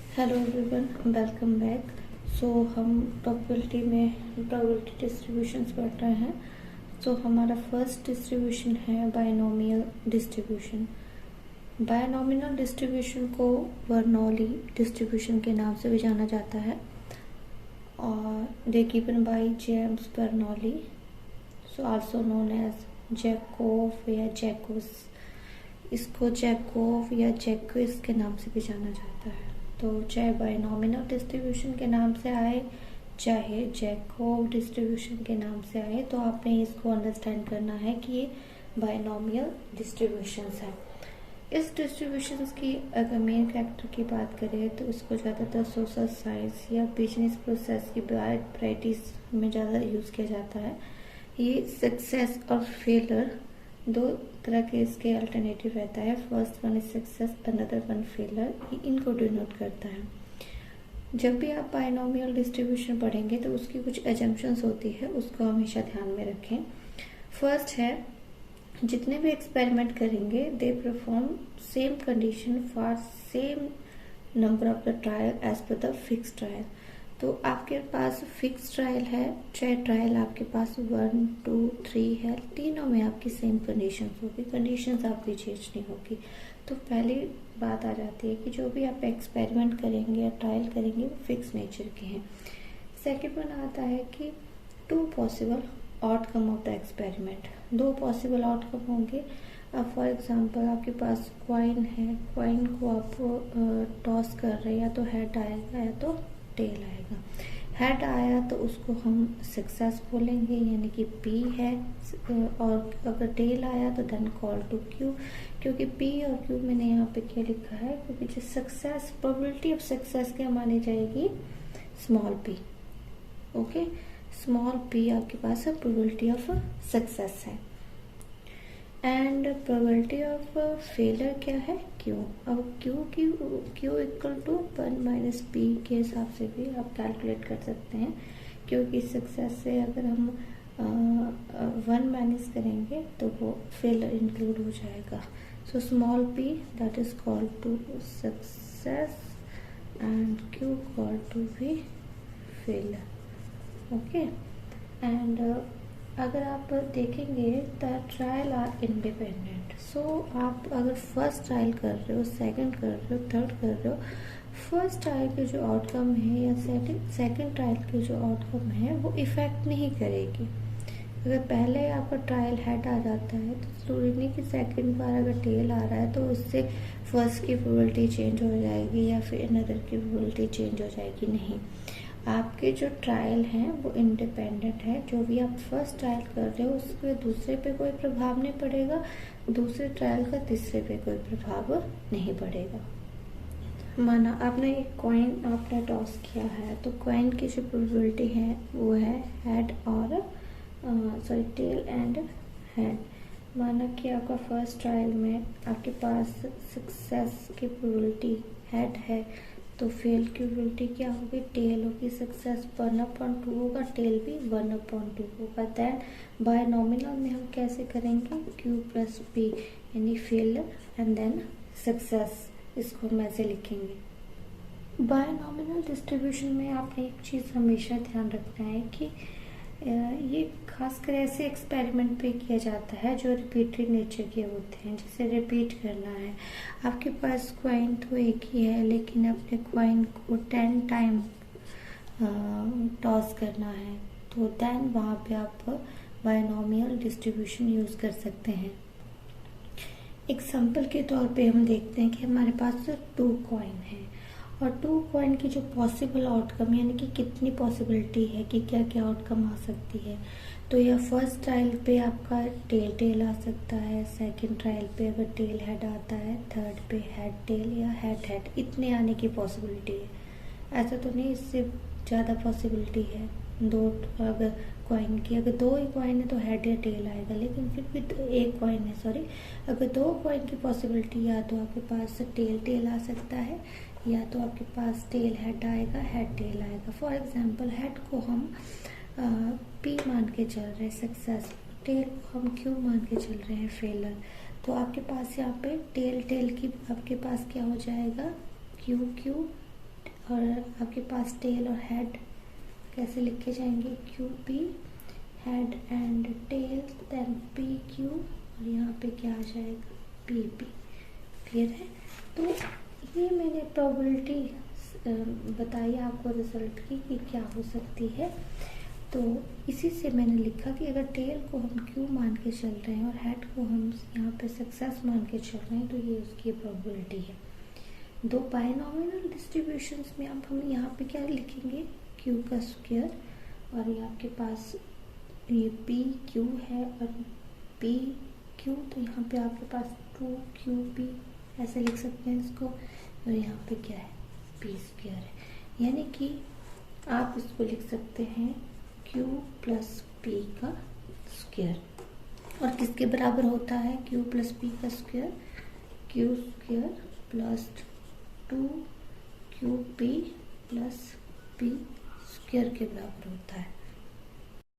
Hello everyone, welcome back. हम probability distributions पढ़ रहे हैं। हमारा फर्स्ट डिस्ट्रीब्यूशन है बायनोमियल डिस्ट्रीब्यूशन। बायनोमियल डिस्ट्रीब्यूशन को बर्नौली डिस्ट्रीब्यूशन के नाम से भी जाना जाता है और they given by James Bernoulli, also known as Jacob या जैकोस। इसको जैकोव या जैकोस के नाम से भी जाना जाता है। तो चाहे बायनोमियल डिस्ट्रीब्यूशन के नाम से आए चाहे जैकोव डिस्ट्रीब्यूशन के नाम से आए, तो आपने इसको अंडरस्टैंड करना है कि ये बायनोमियल डिस्ट्रीब्यूशंस है। इस डिस्ट्रीब्यूशंस की अगर मेन कैरेक्टर की बात करें तो इसको ज़्यादातर सोशल साइंस या बिजनेस प्रोसेस की वैराइटीज में ज़्यादा यूज़ किया जाता है। ये सक्सेस और फेलर दो तरह के इसके अल्टरनेटिव रहता है। First one is success, another one failure, इनको डिनोट करता है। जब भी आप बायनोमियल डिस्ट्रीब्यूशन पढ़ेंगे तो उसकी कुछ एजम्पशंस होती है, उसको हमेशा ध्यान में रखें। फर्स्ट है, जितने भी एक्सपेरिमेंट करेंगे they perform same condition for same number of the trial as per the fix trial. तो आपके पास फिक्स ट्रायल है, चाहे ट्रायल आपके पास 1, 2, 3 है, तीनों में आपकी सेम कंडीशंस होगी, कंडीशंस आपकी चेंज नहीं होगी। तो पहली बात आ जाती है कि जो भी आप एक्सपेरिमेंट करेंगे या ट्रायल करेंगे वो फिक्स नेचर के हैं। सेकेंड वन आता है कि 2 possible outcome of the experiment, 2 possible outcome होंगे। अब फॉर एग्जांपल आपके पास कॉइन है, कॉइन को आप टॉस कर रहे हैं, या तो हेड आएगा या तो टेल आएगा। हेड आया तो उसको हम सक्सेस बोलेंगे, यानी कि P है, और अगर टेल आया तो देन कॉल टू Q। क्योंकि P और Q मैंने यहाँ पे क्या लिखा है, क्योंकि जो सक्सेस प्रोबेबिलिटी ऑफ सक्सेस क्या मानी जाएगी, small p। Okay, small p आपके पास है, प्रोबेबिलिटी ऑफ सक्सेस है। एंड प्रोबेबिलिटी ऑफ फेलर क्या है, Q। अब Q इक्वल टू 1 - P के हिसाब से भी आप कैलकुलेट कर सकते हैं, क्योंकि सक्सेस से अगर हम 1 माइनस करेंगे तो वो फेलर इंक्लूड हो जाएगा। So small p that is called to success and Q called to be failure. Okay, and अगर आप देखेंगे द ट्रायल आर इंडिपेंडेंट। आप अगर फर्स्ट ट्रायल कर रहे हो, सेकंड कर रहे हो, थर्ड कर रहे हो, फर्स्ट ट्रायल के जो आउटकम है या सेकंड ट्रायल के जो आउटकम है वो इफेक्ट नहीं करेगी। अगर पहले आपका ट्रायल हेड आ जाता है तो जरूरी नहीं कि सेकंड बार अगर टेल आ रहा है तो उससे फर्स्ट की प्रोबेबिलिटी चेंज हो जाएगी या फिर अनदर की प्रोबेबिलिटी चेंज हो जाएगी। नहीं, आपके जो ट्रायल हैं वो इंडिपेंडेंट है। जो भी आप फर्स्ट ट्रायल कर रहे हो उसके दूसरे पे कोई प्रभाव नहीं पड़ेगा, दूसरे ट्रायल का तीसरे पे कोई प्रभाव नहीं पड़ेगा। माना आपने एक कॉइन आपने टॉस किया है, तो कॉइन की जो प्रोबेबिलिटी है वो है हेड और टेल एंड हेड। माना कि आपका फर्स्ट ट्रायल में आपके पास सक्सेस की प्रोबेबिलिटी हेड है, तो फेल की प्रोबेबिलिटी क्या होगी, टेल होगी। सक्सेस 1/2 होगा, टेल भी 1/2 होगा। देन बायनोमियल में हम कैसे करेंगे, Q + P यानी फेलर एंड देन सक्सेस, इसको हम ऐसे लिखेंगे। बायनोमियल डिस्ट्रीब्यूशन में आपने एक चीज़ हमेशा ध्यान रखना है कि ये खासकर ऐसे एक्सपेरिमेंट पे किया जाता है जो रिपीटेड नेचर के होते हैं, जैसे रिपीट करना है। आपके पास कॉइन तो एक ही है, लेकिन अपने कॉइन को 10 टाइम टॉस करना है, तो देन वहाँ पे आप बायनोमियल डिस्ट्रीब्यूशन यूज़ कर सकते हैं। एग्जाम्पल के तौर पे हम देखते हैं कि हमारे पास 2 कॉइन है और 2 कॉइन की जो पॉसिबल आउटकम यानी कि कितनी पॉसिबिलिटी है कि क्या क्या आउटकम आ सकती है। तो यह फर्स्ट ट्रायल पे आपका टेल आ सकता है, सेकंड ट्रायल पे अगर टेल हेड आता है, थर्ड पे हेड टेल या हेड, इतने आने की पॉसिबिलिटी है। ऐसा तो नहीं इससे ज़्यादा पॉसिबिलिटी है। अगर कॉइन की अगर 2 ही कॉइन है तो हेड या टेल आएगा, लेकिन फिर भी एक कॉइन है, सॉरी, अगर 2 कॉइन की पॉसिबिलिटी या तो आपके पास टेल आ सकता है या तो आपके पास टेल हेड आएगा, हेड टेल आएगा। फॉर एग्जांपल हेड को हम P मान के चल रहे हैं सक्सेस, टेल को हम Q मान के चल रहे हैं फेलर। तो आपके पास यहाँ पे टेल की आपके पास क्या हो जाएगा, Q और आपके पास टेल और हेड कैसे लिखे जाएंगे, Q P head and tail, then P Q, और यहाँ पे क्या आ जाएगा, पी पी। क्लियर है? तो ये मैंने प्रोबेबिलिटी बताई आपको रिजल्ट की कि क्या हो सकती है। तो इसी से मैंने लिखा कि अगर टेल को हम क्यू मान के चल रहे हैं और हेड को हम यहाँ पे सक्सेस मान के चल रहे हैं, तो ये उसकी प्रोबेबिलिटी है। दो बाइनोमियल डिस्ट्रीब्यूशंस में अब हम यहाँ पे क्या लिखेंगे, क्यू का स्क्वायर, और ये आपके पास ये पी क्यू है और पी क्यू, तो यहाँ पे आपके पास 2QP ऐसे लिख सकते हैं इसको, और यहाँ पे क्या है, पी स्क्वायर है। यानी कि आप इसको लिख सकते हैं Q प्लस पी का स्क्वायर, और किसके बराबर होता है Q प्लस पी का square, Q square plus 2QP plus P square के बराबर होता है।